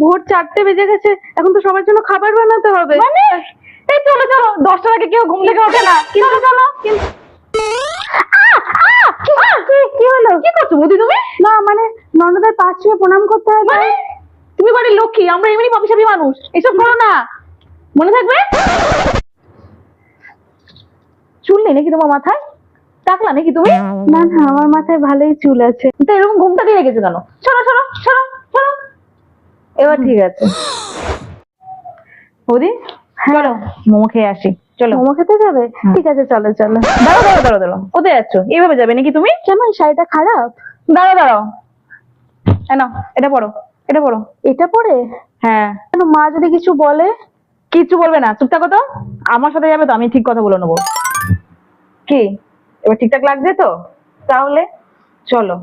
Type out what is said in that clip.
ভোর 4টে বেজে গেছে, এখন তো সবার জন্য খাবার বানাতে হবে। মানে এই চলো চলো, 10টার আগে কেউ ঘুম থেকে ওঠে না। চলো চলো। কি হলো? কি করছো বৌদি তুমি? না মানে ননদের পা ছুঁয়ে প্রণাম করতে হবে। মানে তুমি বাড়ির লক্ষ্মী, আমরা এমনি পাপিসাপি মানুষ, এসব করো না। মনে থাকবে? চুল নেই নাকি তোমার মাথায়? টাকলা নাকি তুমি? না না, আমার মাথায় ভালোই চুল আছে। তো এরকম ঘুমটা দিয়ে রেখেছো কেন? সরো সরো সরো সরো। এবার ঠিক আছে বৌদি, চলো মোমো খেয়ে আসি। চলো। মোমো খেতে যাবে? ঠিক আছে, চলো চলো। দাঁড়াও দাঁড়াও দাঁড়াও দাঁড়াও, কোথায় যাচ্ছ? এইভাবে যাবে নাকি তুমি? কেন, শাড়িটা খারাপ? দাঁড়াও দাঁড়াও, না এটা পড়ো, এটা পড়ো। এটা পরে? হ্যাঁ। কেন, মা যদি কিছু বলে? কিচ্ছু বলবে না, চুপ থাকো তো। আমার সাথে যাবে তো, আমি ঠিক কথা বলে নেবো। কি এবার ঠিকঠাক লাগছে তো? তাহলে চলো।